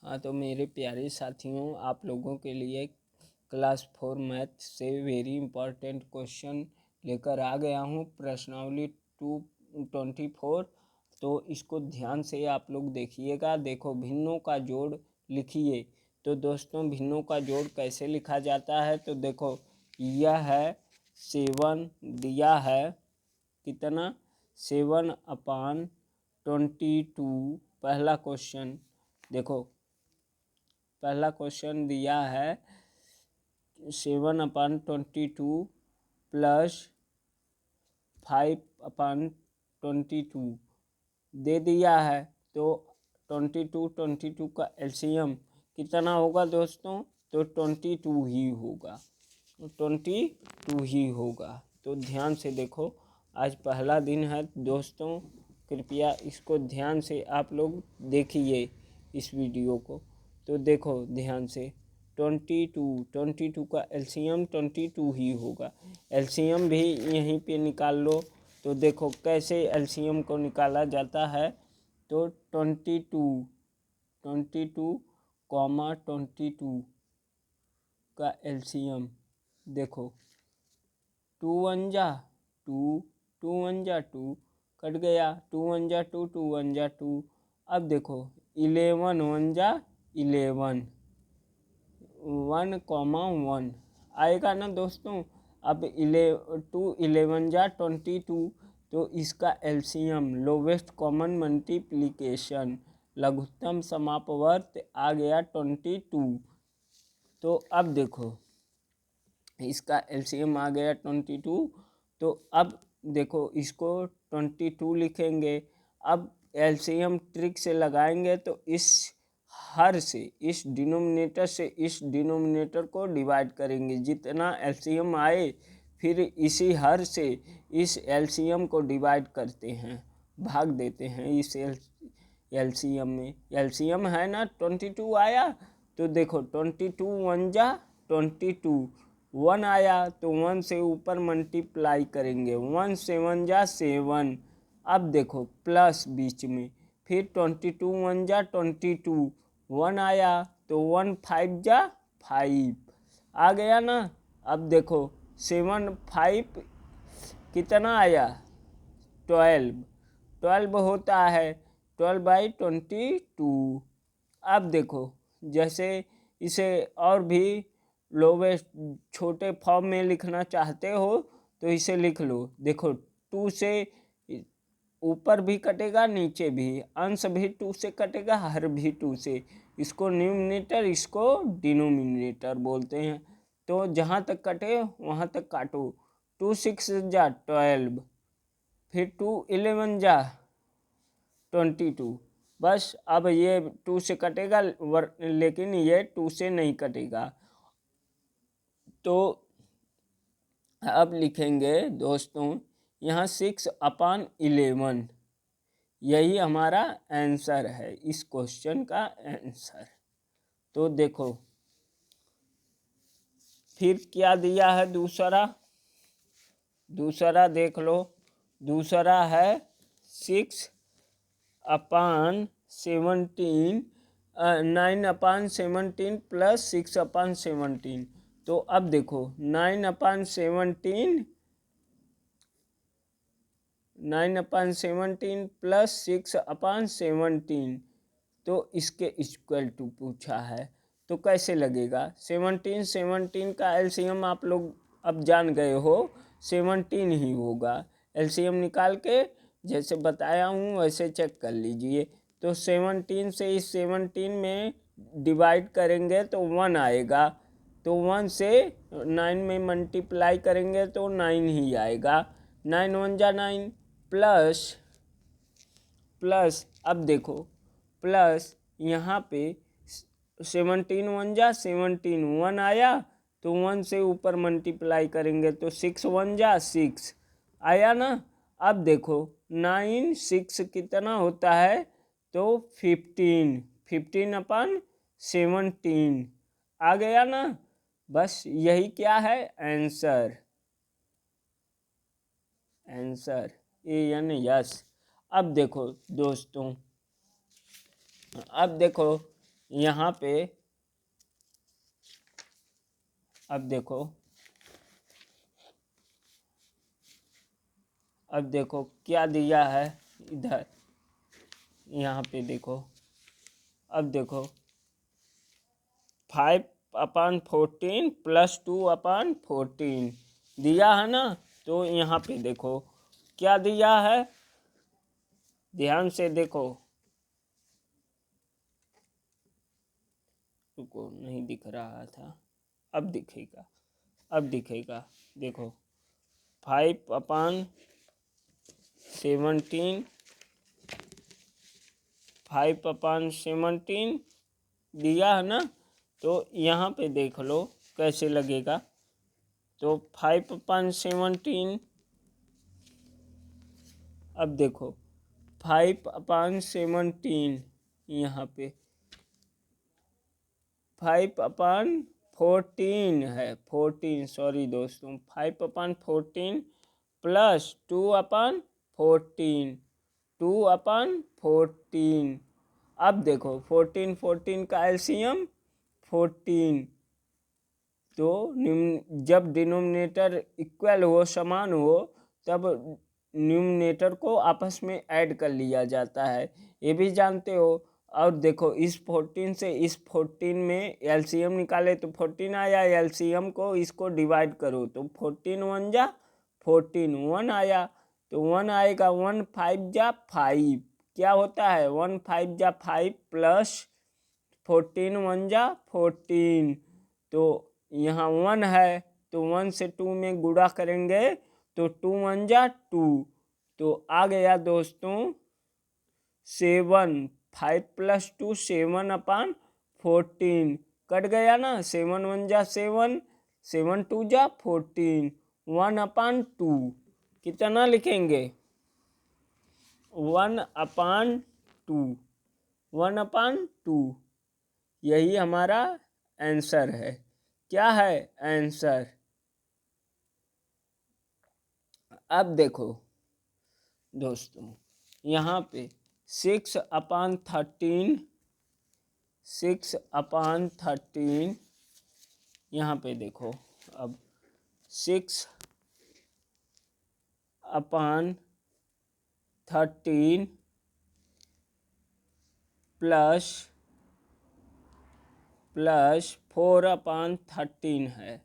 हाँ, तो मेरे प्यारे साथियों, आप लोगों के लिए क्लास 4 मैथ से वेरी इम्पॉर्टेंट क्वेश्चन लेकर आ गया हूँ। प्रश्नावली 224। तो इसको ध्यान से आप लोग देखिएगा। देखो, भिन्नों का जोड़ लिखिए। तो दोस्तों, भिन्नों का जोड़ कैसे लिखा जाता है? तो देखो, यह है 7 दिया है कितना, 7/22। पहला क्वेश्चन देखो, पहला क्वेश्चन दिया है 7/22 प्लस 5/22 दे दिया है। तो 22 का एलसीएम कितना होगा दोस्तों? तो 22 ही होगा, 22 ही होगा। तो ध्यान से देखो, आज पहला दिन है दोस्तों, कृपया इसको ध्यान से आप लोग देखिए इस वीडियो को। तो देखो ध्यान से, 22 का एलसीएम 22 ही होगा। एलसीएम भी यहीं पे निकाल लो। तो देखो कैसे एलसीएम को निकाला जाता है। तो 22 का एलसीएम देखो, 2 1 जा 2, 2 1 जा 2, कट गया, 2 1 जा 2, 2 1 जा 2। अब देखो 11 1 जा 11, 1,1 आएगा ना दोस्तों। अब 2 11 जा 22, तो इसका एलसीएम लोवेस्ट कॉमन मल्टीप्लिकेशन लघुत्तम समापवर्त आ गया 22। तो अब देखो, इसका एलसीएम आ गया 22। तो अब देखो, इसको 22 लिखेंगे। अब एलसीएम ट्रिक से लगाएंगे तो इस हर से, इस डिनोमिनेटर से इस डिनोमिनेटर को डिवाइड करेंगे। जितना एलसीएम आए, फिर इसी हर से इस एलसीएम को डिवाइड करते हैं, भाग देते हैं इस एलसीएम में। एलसीएम है ना 22 आया। तो देखो 22 1 जा 22, 1 आया तो 1 से ऊपर मल्टीप्लाई करेंगे, 1 7 जा 7। अब देखो प्लस बीच में, फिर 22 1 जा 22, 1 आया तो 1 5 जा 5 आ गया ना। अब देखो 7 5 कितना आया, 12 होता है, 12/22। अब देखो, जैसे इसे और भी लोवेस्ट छोटे फॉर्म में लिखना चाहते हो तो इसे लिख लो। देखो 2 से ऊपर भी कटेगा, नीचे भी, अंश भी 2 से कटेगा, हर भी 2 से। इसको न्यूमिनेटर, इसको डिनोमिनेटर बोलते हैं। तो जहाँ तक कटे वहाँ तक काटो। 2 6 जा 12, फिर 2 11 जा 22। बस अब ये 2 से कटेगा, लेकिन ये 2 से नहीं कटेगा। तो अब लिखेंगे दोस्तों यहाँ 6/11, यही हमारा आंसर है, इस क्वेश्चन का आंसर। तो देखो फिर क्या दिया है दूसरा, दूसरा देख लो। दूसरा है 6/17, 9/17 प्लस 6/17। तो अब देखो 9/17 प्लस 6/17, तो इसके इक्वल टू पूछा है। तो कैसे लगेगा? 17 का एलसीएम आप लोग अब जान गए हो, 17 ही होगा। एलसीएम निकाल के जैसे बताया हूँ वैसे चेक कर लीजिए। तो 17 से इस 17 में डिवाइड करेंगे तो 1 आएगा। तो 1 से 9 में मल्टीप्लाई करेंगे तो 9 ही आएगा। 9 1 जा 9, प्लस अब देखो, प्लस यहाँ पे 17 1 जा 17, 1 आया तो 1 से ऊपर मल्टीप्लाई करेंगे तो 6 1 जा 6 आया ना। अब देखो 9 6 कितना होता है? तो 15/17 आ गया ना। बस यही क्या है, आंसर, आंसर ANS। अब देखो दोस्तों, अब देखो यहाँ पे अब देखो क्या दिया है इधर, यहाँ पे देखो, अब देखो 5/14 + 2/14 दिया है ना। तो यहाँ पे देखो क्या दिया है, ध्यान से देखो, रुको नहीं दिख रहा था, अब दिखेगा, देखो 5/17 5/17 दिया है ना। तो यहाँ पे देख लो कैसे लगेगा। तो 5/17, अब देखो 5/17 यहाँ पे 5/14 है, 14 सॉरी दोस्तों, 5/14 + 2/14 2/14। अब देखो 14 का एलसीएम 14। तो जब डिनोमिनेटर इक्वल हो, समान हो, तब न्यूमरेटर को आपस में ऐड कर लिया जाता है, ये भी जानते हो। और देखो इस 14 से इस 14 में एलसीएम निकाले तो 14 आया, एलसीएम को इसको डिवाइड करो तो 14 × 1 = 14, 1 आया, तो 1 आएगा, 1 5 × 5 क्या होता है, 1 5 × 5 + 14 1 × 14। तो यहाँ 1 है तो 1 से 2 में गुणा करेंगे तो 2 1 × 2, तो आ गया दोस्तों 7। 5 + 2 7/14 कट गया ना, 7 1 × 7, 7 2 × 14, 1/2 कितना लिखेंगे, 1/2, 1/2। यही हमारा आंसर है। क्या है आंसर। अब देखो दोस्तों यहाँ पे 6/13 यहाँ पे देखो, अब 6/13 प्लस 4/13 है।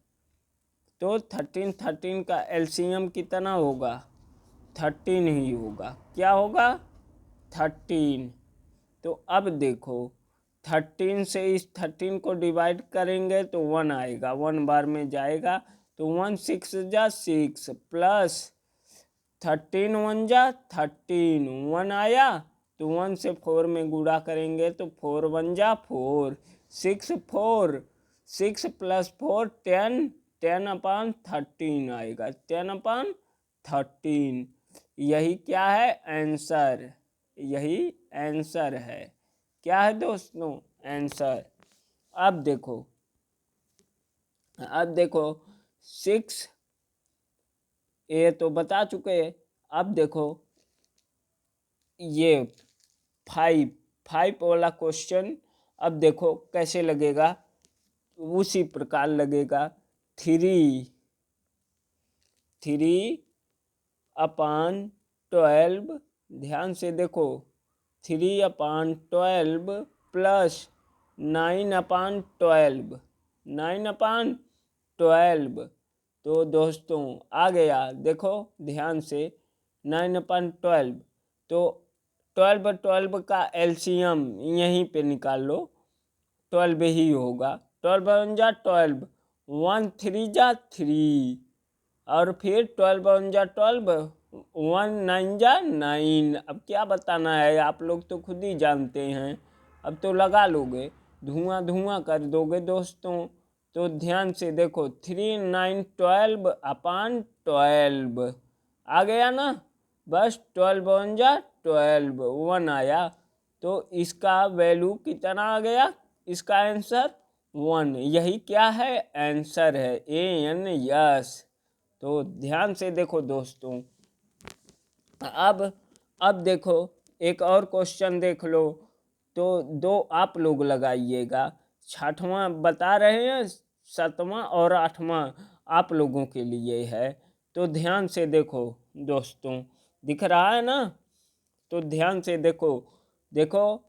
तो 13 का एलसीएम कितना होगा, 13 ही होगा। क्या होगा, 13। तो अब देखो 13 से इस 13 को डिवाइड करेंगे तो 1 आएगा, 1 बार में जाएगा, तो 1 6 × 6 प्लस 13 1 × 13, 1 आया, तो 1 से 4 में गुणा करेंगे तो 4 1 × 4, 6 4, 6 + 4 10, 10/13 आएगा, 10/13। यही क्या है आंसर, यही आंसर है। क्या है दोस्तों आंसर। अब देखो 6 ये तो बता चुके। अब देखो ये 5 वाला क्वेश्चन, अब देखो कैसे लगेगा, उसी प्रकार लगेगा। 3/12 ध्यान से देखो, 3/12 + 9/12 9/12। तो दोस्तों आ गया, देखो ध्यान से 9/12। तो 12 का एलसीएम यहीं पे निकाल लो, 12 ही होगा। 12 1 × 12, 1 3 × 3, और फिर 12 1 × 12, 1 9 × 9। अब क्या बताना है, आप लोग तो खुद ही जानते हैं, अब तो लगा लोगे, धुआं कर दोगे दोस्तों। तो ध्यान से देखो 3 9 12/12 आ गया ना, बस 12 1 × 12, 1 आया, तो इसका वैल्यू कितना आ गया, इसका आंसर 1। यही क्या है आंसर है, AN यस। तो ध्यान से देखो दोस्तों, अब देखो एक और क्वेश्चन देख लो। तो 2 आप लोग लगाइएगा। 6वां बता रहे हैं, 7वां और 8वां आप लोगों के लिए है। तो ध्यान से देखो दोस्तों, दिख रहा है ना? तो ध्यान से देखो। देखो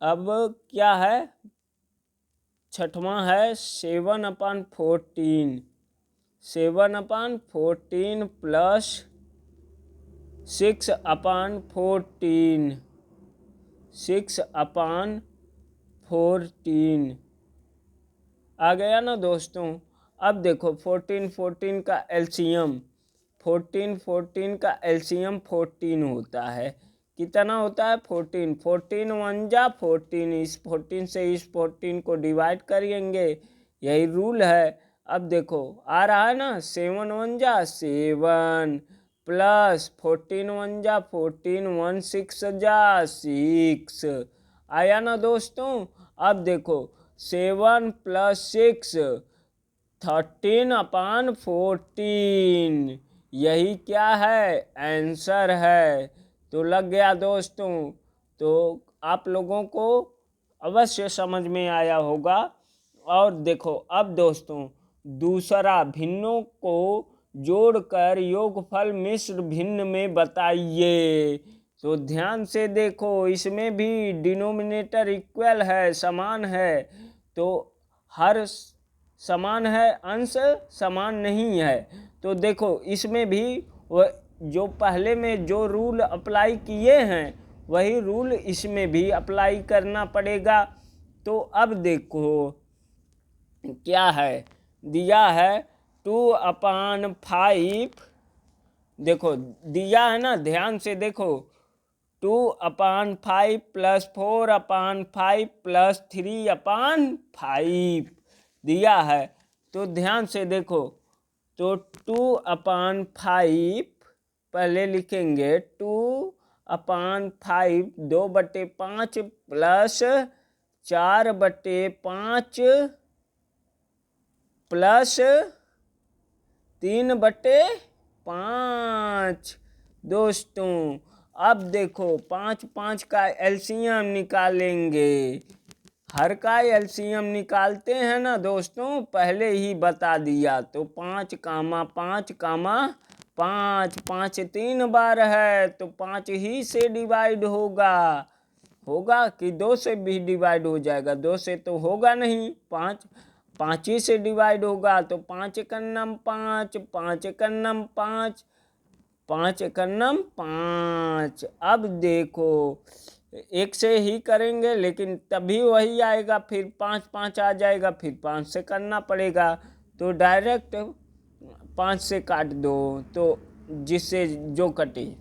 अब क्या है, 6वां है 7/14। 7/14 प्लस 6/14। 6/14 आ गया ना दोस्तों? अब देखो 14 का एलसीएम, 14 का एलसीएम 14 होता है। कितना होता है? 14। 14 1 जा 14। इस 14 से इस 14 को डिवाइड करेंगे, यही रूल है। अब देखो आ रहा है ना, 7 1 जा 7 प्लस 14 1 जा 14, 1 6 जा 6। आया ना दोस्तों? अब देखो 7 प्लस 6 13/14, यही क्या है? आंसर है। तो लग गया दोस्तों। तो आप लोगों को अवश्य समझ में आया होगा। और देखो अब दोस्तों, दूसरा, भिन्नों को जोड़कर योगफल मिश्र भिन्न में बताइए। तो ध्यान से देखो, इसमें भी डिनोमिनेटर इक्वल है, समान है। तो हर समान है, अंश समान नहीं है। तो देखो इसमें भी जो पहले में जो रूल अप्लाई किए हैं वही रूल इसमें भी अप्लाई करना पड़ेगा। तो अब देखो क्या है दिया है, 2/5। देखो दिया है ना, ध्यान से देखो, 2/5 प्लस 4/5 प्लस 3/5 दिया है। तो ध्यान से देखो, तो 2/5 पहले लिखेंगे, 2/5 2/5 प्लस 4/5 प्लस 3/5 दोस्तों। अब देखो 5 5 का एलसीएम निकालेंगे। हर का एलसीएम निकालते हैं ना दोस्तों, पहले ही बता दिया। तो 5 कामा 5 कामा 5, 5 3 बार है तो 5 ही से डिवाइड होगा कि 2 से भी डिवाइड हो जाएगा? 2 से तो होगा नहीं, 5 ही से डिवाइड होगा। तो 5 एकन्नम 5, 5 एकन्नम 5, 5 एकन्नम 5। अब देखो एक से ही करेंगे लेकिन तभी वही आएगा, फिर 5 5 आ जाएगा, फिर 5 से करना पड़ेगा। तो डायरेक्ट 5 से काट दो, तो जिससे जो कटे।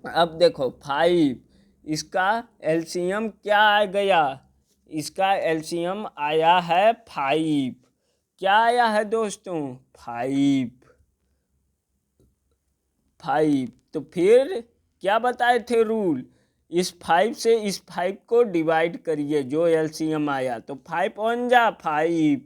अब देखो 5, इसका एलसीएम क्या आ गया? इसका एलसीएम आया है 5। क्या आया है दोस्तों? 5। तो फिर क्या बताए थे रूल? इस 5 से इस 5 को डिवाइड करिए, जो एलसीएम आया। तो 5 1 जा 5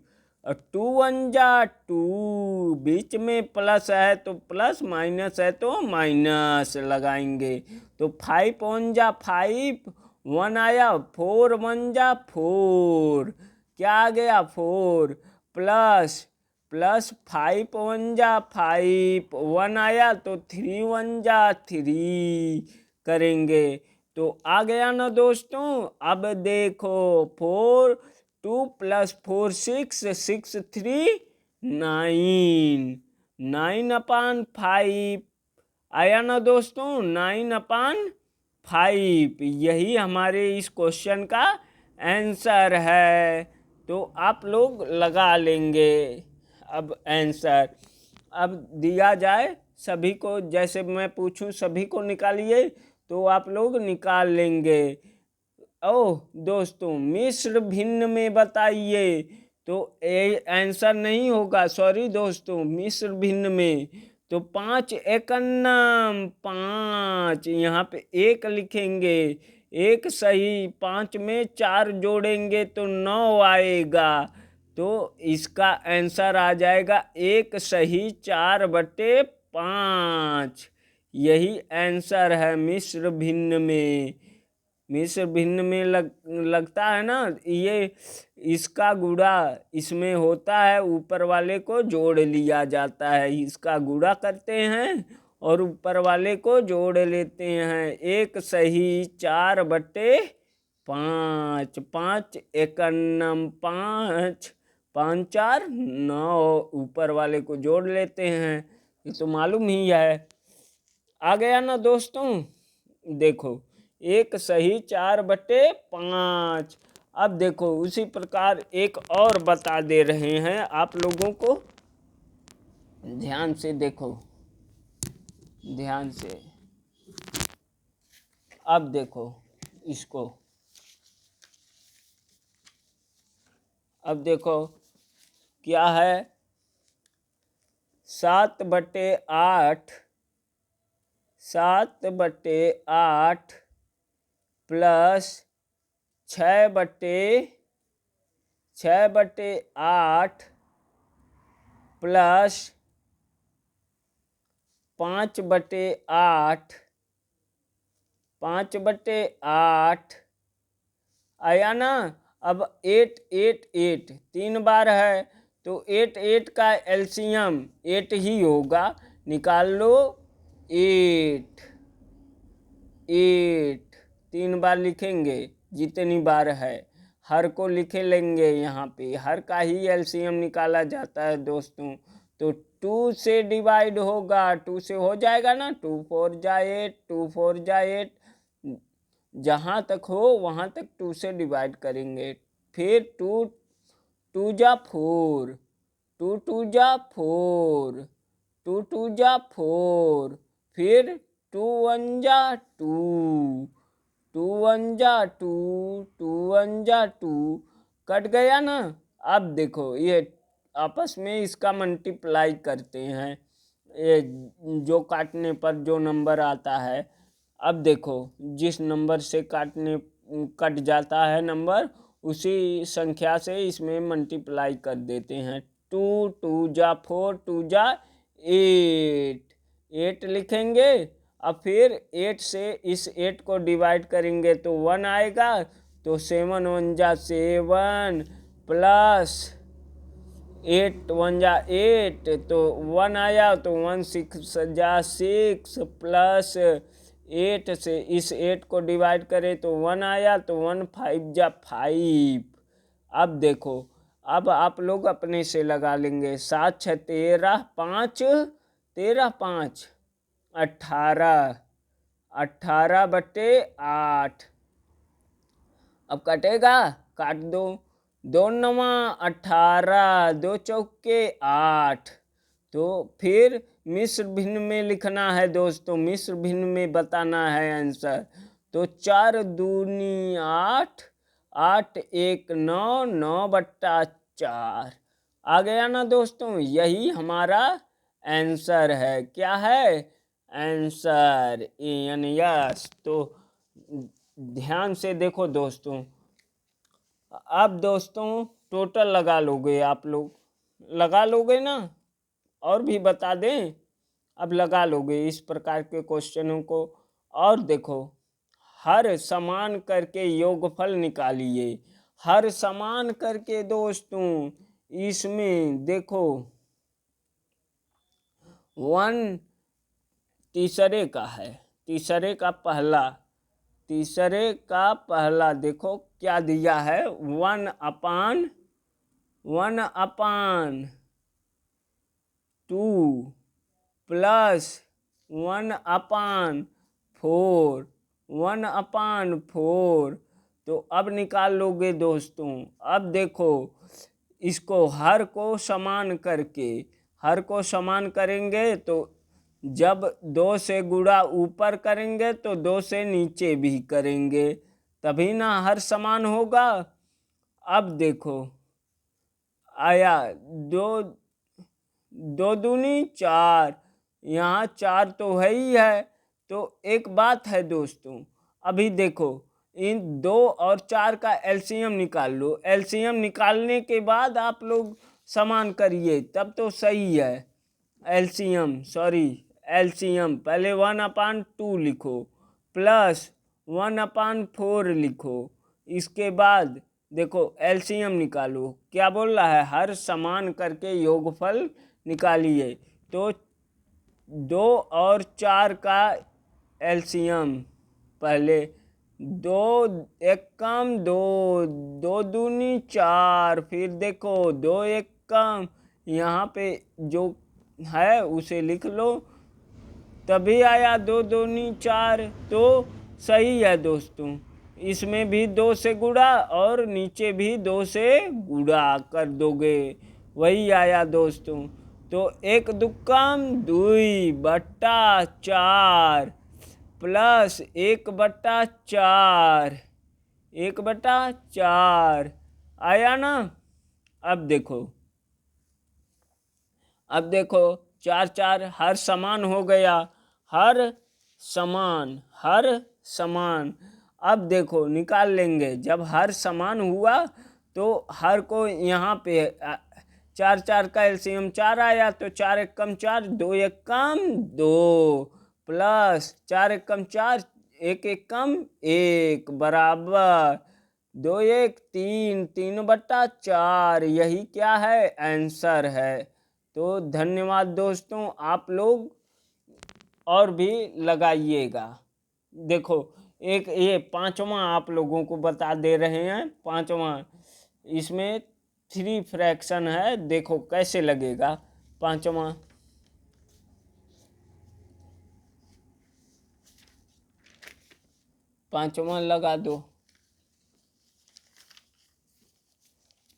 और 2 1 जा 2, बीच में प्लस है तो प्लस, माइनस है तो माइनस लगाएंगे। तो 5 1 जा 5, 1 आया, 4 1 जा 4, क्या आ गया? 4 प्लस 5 1 जा 5, 1 आया तो 3 1 जा 3 करेंगे। तो आ गया ना दोस्तों? अब देखो 4 2 प्लस 4 6, 6 3 9, 9/5 आया ना दोस्तों? 9/5, यही हमारे इस क्वेश्चन का आंसर है। तो आप लोग लगा लेंगे अब आंसर। अब दिया जाए सभी को, जैसे मैं पूछूं सभी को निकालिए, तो आप लोग निकाल लेंगे। ओह दोस्तों, मिश्र भिन्न में बताइए, तो आंसर नहीं होगा, सॉरी दोस्तों, मिश्र भिन्न में। तो 5 एकन्नम 5, यहाँ पे 1 लिखेंगे, 1 सही, 5 में 4 जोड़ेंगे तो 9 आएगा। तो इसका आंसर आ जाएगा 1 सही 4/5, यही आंसर है मिश्र भिन्न में। मिश्र भिन्न में लगता है ना, ये इसका गुणा इसमें होता है, ऊपर वाले को जोड़ लिया जाता है। इसका गुणा करते हैं और ऊपर वाले को जोड़ लेते हैं। एक सही 4/5, 5 एकन्नम 5, 5 4 9, ऊपर वाले को जोड़ लेते हैं। ये तो मालूम ही है। आ गया ना दोस्तों। देखो, एक सही 4/5। अब देखो उसी प्रकार एक और बता दे रहे हैं आप लोगों को, ध्यान से देखो, ध्यान से। अब देखो इसको, अब देखो क्या है, 7/8, 7/8 प्लस 6/8 प्लस 5/8, 5/8 आया ना। अब 8 8 8 3 बार है, तो 8 8 का एलसीएम 8 ही होगा। निकाल लो 8 8, 3 बार लिखेंगे जितनी बार है। हर को लिखे लेंगे, यहाँ पे हर का ही एलसीएम निकाला जाता है दोस्तों। तो 2 से डिवाइड होगा, 2 से हो जाएगा ना, 2 4 जा 8, 2 4 जा 8, जहाँ तक हो वहाँ तक 2 से डिवाइड करेंगे। फिर 2 2 जा 4, 2 2 जा 4, 2 2 जा 4, फिर 2 1 जा 2, 2 1 जा 2, 2 1 जा 2, कट गया ना। अब देखो ये आपस में इसका मल्टीप्लाई करते हैं, ये जो काटने पर जो नंबर आता है। अब देखो जिस नंबर से कट जाता है नंबर, उसी संख्या से इसमें मल्टीप्लाई कर देते हैं। 2 2 जा 4, 2 जा 8, 8 लिखेंगे। अब फिर 8 से इस 8 को डिवाइड करेंगे तो 1 आएगा, तो 7 1 जा 7 प्लस 8 1 जा 8, तो 1 आया, तो 1 6 जा 6 प्लस 8 से इस 8 को डिवाइड करें तो 1 आया, तो 1 5 जा 5। अब देखो, अब आप लोग अपने से लगा लेंगे। 7 6 13, 5 13 5 18, 18/8। अब कटेगा, काट दो, 2 9 18, 2 चौके 8। तो फिर मिश्र भिन्न में लिखना है दोस्तों, मिश्र भिन्न में बताना है आंसर। तो 4 दूनी 8, 8 1 9, 9/4 आ गया ना दोस्तों। यही हमारा आंसर है। क्या है आंसर? यानी यस। तो ध्यान से देखो दोस्तों, अब दोस्तों टोटल लगा लोगे, आप लोग लगा लोगे ना, और भी बता दें, अब लगा लोगे इस प्रकार के क्वेश्चनों को। और देखो, हर समान करके योगफल निकालिए, हर समान करके दोस्तों। इसमें देखो 1 तीसरे का है, तीसरे का पहला देखो क्या दिया है, 1/2 प्लस 1/4, 1/4। तो अब निकाल लोगे दोस्तों। अब देखो इसको हर को समान करके, हर को समान करेंगे तो जब 2 से गुणा ऊपर करेंगे तो 2 से नीचे भी करेंगे, तभी ना हर समान होगा। अब देखो आया 2 2 दूनी 4, यहाँ 4 तो है ही है। तो एक बात है दोस्तों, अभी देखो इन 2 और 4 का एलसीएम निकाल लो। एलसीएम निकालने के बाद आप लोग समान करिए, तब तो सही है। एलसीएम पहले 1/2 लिखो, प्लस 1/4 लिखो। इसके बाद देखो एलसीएम निकालो। क्या बोल रहा है, हर समान करके योगफल निकालिए। तो 2 और 4 का एलसीएम, पहले 2 एक कम 2, 2 दूनी 4, फिर देखो 2 एक कम, यहाँ पे जो है उसे लिख लो, तभी आया 2 दूनी 4। तो सही है दोस्तों, इसमें भी 2 से गुणा और नीचे भी 2 से गुणा कर दोगे, वही आया दोस्तों। तो 1 दुक्कम 2/4 प्लस 1/4, 1/4 आया ना। अब देखो 4 4 हर समान हो गया, हर समान। अब देखो निकाल लेंगे, जब हर समान हुआ तो हर को यहाँ पे 4 4 का एलसीएम 4 आया, तो 4 एक कम 4, 2 एक कम 2 प्लस 4 एक कम 4, 1 एक कम 1 बराबर 2 एक 3, 3/4। यही क्या है, आंसर है। तो धन्यवाद दोस्तों, आप लोग और भी लगाइएगा। देखो एक ये 5वां आप लोगों को बता दे रहे हैं, 5वां, इसमें 3 फ्रैक्शन है, देखो कैसे लगेगा 5वां। लगा दो।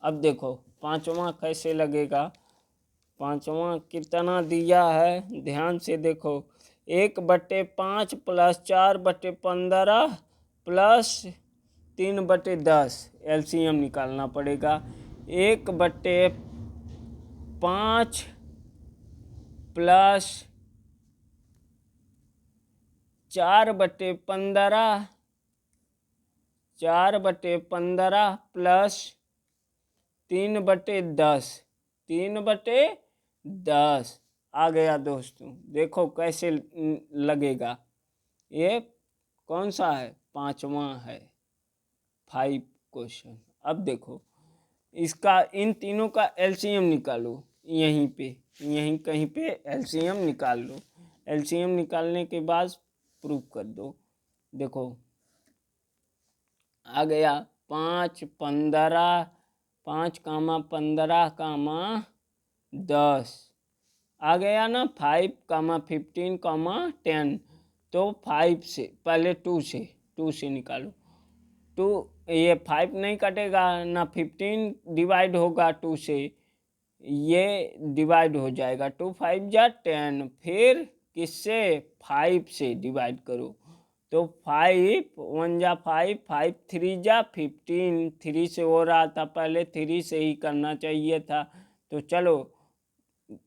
अब देखो 5वां कैसे लगेगा। 5वां कितना दिया है, ध्यान से देखो, 1/5 प्लस 4/15 प्लस 3/10, एलसीएम निकालना पड़ेगा। 1/5 प्लस 4/15, 4/15 प्लस 3/10, 3/10 आ गया दोस्तों। देखो कैसे लगेगा, ये कौन सा है, 5वां है, 5 क्वेश्चन। अब देखो इसका, इन तीनों का एलसीएम निकालो, यहीं कहीं पे एलसीएम निकाल लो। एलसीएम निकालने के बाद प्रूफ कर दो। देखो आ गया 5 15, 5 कामा 15 कामा 10 आ गया ना, 5 कामा 15 कामा 10। तो 5 से पहले 2 से निकालो। 2, ये 5 नहीं कटेगा ना, 15 डिवाइड होगा 2 से, ये डिवाइड हो जाएगा, 2 5 जा 10। फिर किससे, 5 से डिवाइड करो। तो 5 1 जा 5, 5 3 जा 15, 3 से हो रहा था, पहले 3 से ही करना चाहिए था। तो चलो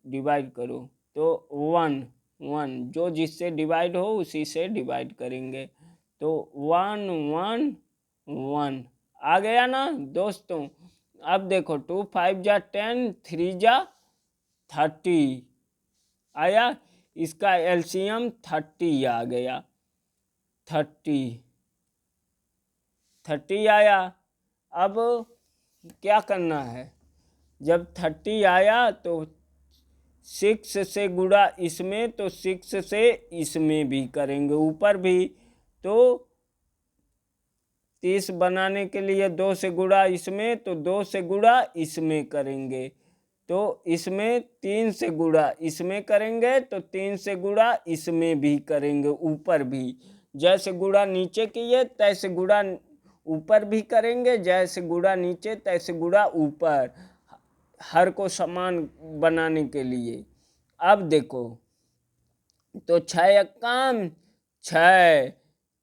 डिवाइड करो, तो 1 1, जो जिससे डिवाइड हो उसी से डिवाइड करेंगे। तो 1 1 1 आ गया ना दोस्तों। अब देखो 2 5 जा 10, 3 जा 30 आया, इसका एलसीएम 30 आ गया, 30 आया। अब क्या करना है, जब 30 आया तो 6 से गुणा इसमें, तो 6 से इसमें भी करेंगे, ऊपर भी। तो 30 बनाने के लिए 2 से गुणा इसमें, तो 2 से गुणा इसमें करेंगे। तो इसमें 3 से गुणा इसमें करेंगे, तो 3 से गुणा इसमें भी करेंगे, ऊपर भी। जैसे गुणा नीचे किए तैसे गुणा ऊपर भी करेंगे, जैसे गुणा नीचे तैसे गुणा ऊपर, हर को समान बनाने के लिए। अब देखो तो 6 एक्काम 6,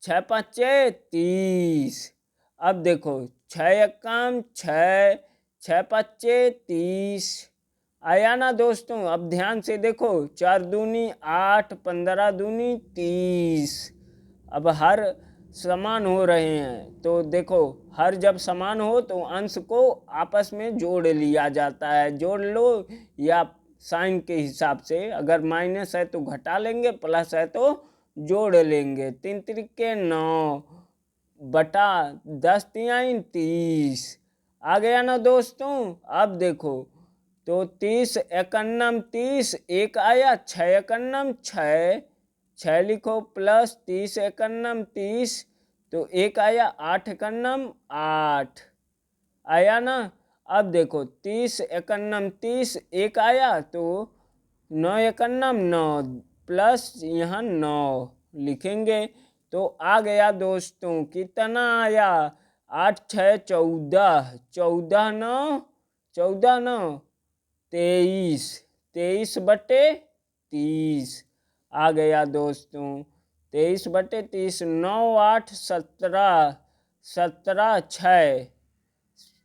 6 5 30। अब देखो 6 एक्काम 6, 6 5 30 आया ना दोस्तों। अब ध्यान से देखो, 4 दूनी 8, 15 दूनी 30। अब हर समान हो रहे हैं, तो देखो हर जब समान हो तो अंश को आपस में जोड़ लिया जाता है, जोड़ लो, या साइन के हिसाब से, अगर माइनस है तो घटा लेंगे, प्लस है तो जोड़ लेंगे। 3 त्रिके 9, बटा 10 तिहाई 30 आ गया ना दोस्तों। अब देखो तो 30 एकन्नम 30, एक आया 6 एकन्नम 6, 6 लिखो प्लस 30 एकन्नम 30, तो एक आया 8 एकन्नम 8 आया ना। अब देखो 30 एकन्नम 30, एक आया तो 9 एकन्नम 9 प्लस यहाँ 9 लिखेंगे तो आ गया दोस्तों। कितना आया? 8 6 14, 14 9 14 9 23, 23 बटे 30 आ गया दोस्तों। 23 बटे 30, 9 8 17, 17 6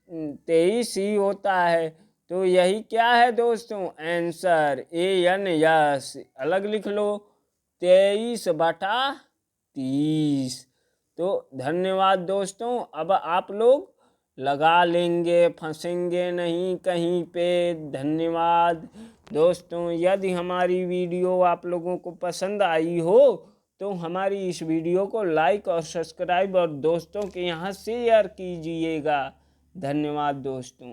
23 ही होता है। तो यही क्या है दोस्तों? आंसर AN यस अलग लिख लो 23 बटा 30। तो धन्यवाद दोस्तों। अब आप लोग लगा लेंगे, फंसेंगे नहीं कहीं पे। धन्यवाद दोस्तों। यदि हमारी वीडियो आप लोगों को पसंद आई हो तो हमारी इस वीडियो को लाइक और सब्सक्राइब और दोस्तों के यहाँ शेयर कीजिएगा। धन्यवाद दोस्तों।